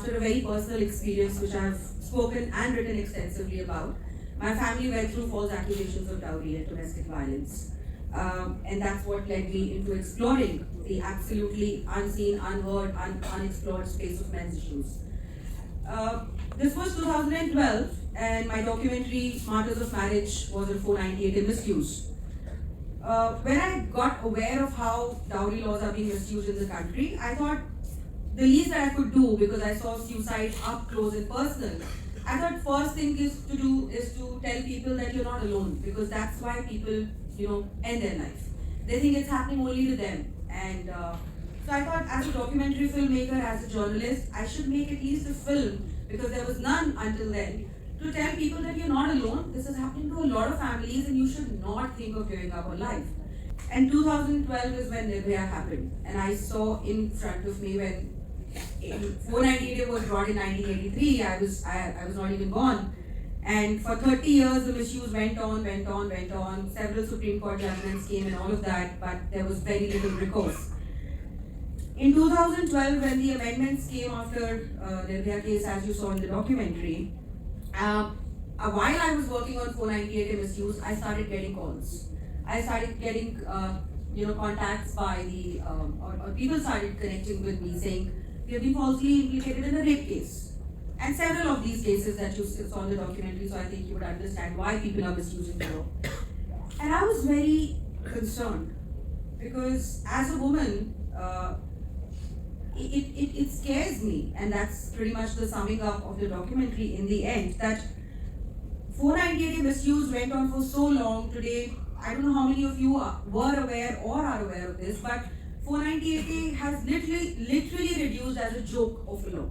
after a very personal experience which I have spoken and written extensively about. My family went through false accusations of dowry and domestic violence. And that's what led me into exploring the absolutely unseen, unheard, unexplored space of men's issues. This was 2012, and my documentary Martyrs of Marriage was on 498 in misuse. When I got aware of how dowry laws are being misused in the country, I thought the least that I could do, because I saw suicide up close and personal, I thought first thing is to tell people that you're not alone, because that's why people, end their life. They think it's happening only to them. And so I thought, as a documentary filmmaker, as a journalist, I should make at least a film, because there was none until then, to tell people that you're not alone. This is happening to a lot of families, and you should not think of giving up on life. And 2012 is when Nirbhaya happened, and I saw in front of me when 498 was brought in 1983. I was not even born. And for 30 years, the misuse went on. Several Supreme Court judgments came and all of that, but there was very little recourse. In 2012, when the amendments came after Nirbhaya case, as you saw in the documentary, while I was working on 498 and misuse, I started getting calls. I started getting contacts by the, or people started connecting with me saying, we have been falsely implicated in a rape case. And several of these cases that you saw in the documentary, so I think you would understand why people are misusing the law. And I was very concerned, because as a woman, it scares me, and that's pretty much the summing up of the documentary in the end, that 498 misuse went on for so long. Today, I don't know how many of you were aware or are aware of this, but 498 has literally reduced as a joke of a law.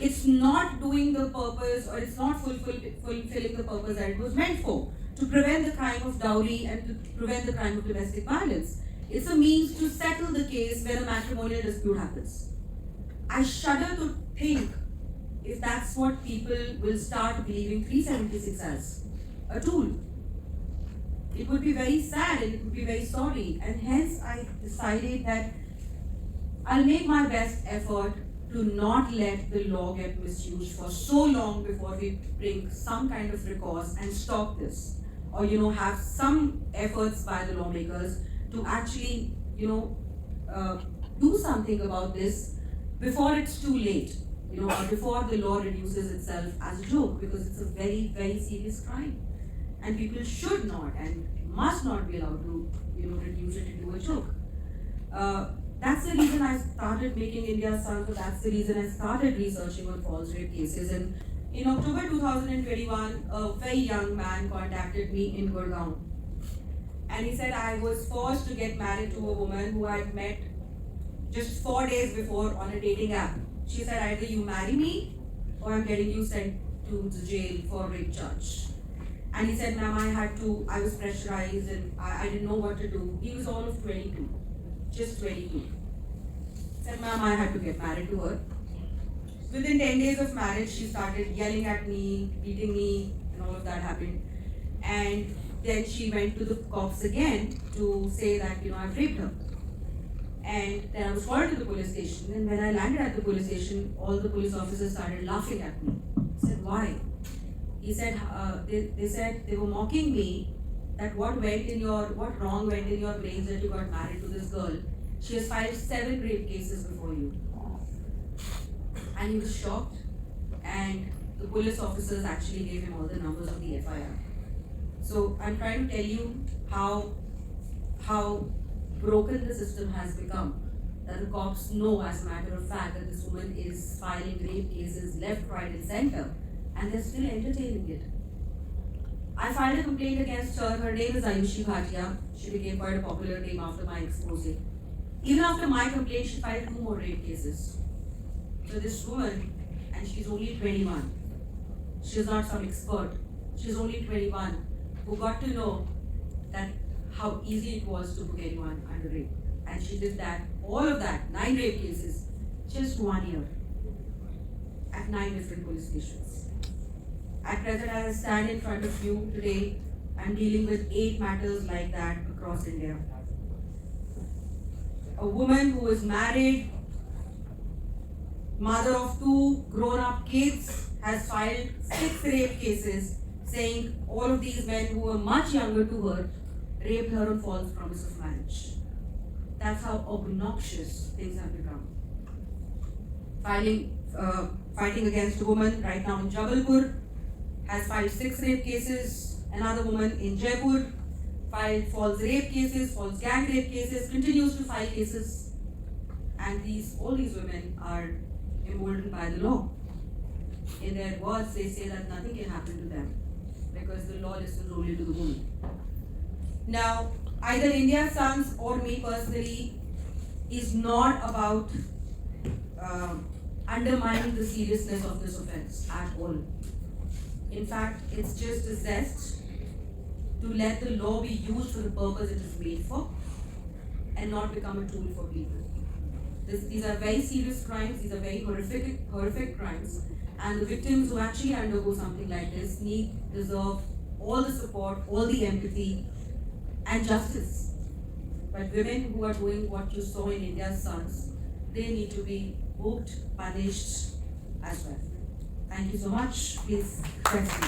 It's not doing the purpose, or it's not fulfilling the purpose that it was meant for, to prevent the crime of dowry and to prevent the crime of domestic violence. It's a means to settle the case when a matrimonial dispute happens. I shudder to think if that's what people will start believing 376 as a tool. It would be very sad and it would be very sorry, and hence I decided that I'll make my best effort to not let the law get misused for so long before we bring some kind of recourse and stop this, or have some efforts by the lawmakers to actually do something about this before it's too late, or before the law reduces itself as a joke, because it's a very, very serious crime. And people should not and must not be allowed to, reduce it into a joke. That's the reason I started making India's Son. So that's the reason I started researching on false rape cases. And in October 2021, a very young man contacted me in Gurgaon. And he said, I was forced to get married to a woman who I'd met just 4 days before on a dating app. She said, either you marry me or I'm getting you sent to the jail for rape charge. And he said, ma'am, I was pressurized and I didn't know what to do. He was all of 22, just 22. He said, ma'am, I had to get married to her. Within 10 days of marriage, she started yelling at me, beating me, and all of that happened. And then she went to the cops again to say that, I've raped her. And then I was called to the police station. And when I landed at the police station, all the police officers started laughing at me. I said, why? He said, they said they were mocking me that what wrong went in your brains that you got married to this girl. She has filed 7 rape cases before you. And he was shocked, and the police officers actually gave him all the numbers of the FIR. So I'm trying to tell you how broken the system has become, that the cops know as a matter of fact that this woman is filing rape cases left, right and center, and they're still entertaining it. I filed a complaint against her. Her name is Ayushi Bhatia. She became quite a popular name after my expose. Even after my complaint, she filed 2 more rape cases. So this woman, and she's only 21, she's not some expert, she's only 21, who got to know that how easy it was to book anyone under rape. And she did that, all of that, 9 rape cases, just 1 year, at 9 different police stations. At present, as I stand in front of you today, I'm dealing with 8 matters like that across India. A woman who is married mother of 2 grown-up kids, has filed 6 rape cases, saying all of these men who were much younger to her raped her on false promise of marriage. That's how obnoxious things have become. Fighting against a woman right now in Jabalpur, has filed 6 rape cases. Another woman in Jaipur filed false rape cases, false gang rape cases, continues to file cases. And all these women are emboldened by the law. In their words, they say that nothing can happen to them because the law listens only to the woman. Now, either India's Sons or me personally is not about undermining the seriousness of this offense at all. In fact, it's just a zest to let the law be used for the purpose it is made for and not become a tool for people. These are very serious crimes, these are very horrific crimes, and the victims who actually undergo something like this deserve all the support, all the empathy, and justice. But women who are doing what you saw in India's Sons, they need to be booked, punished as well. Thank you so much. Please, questions.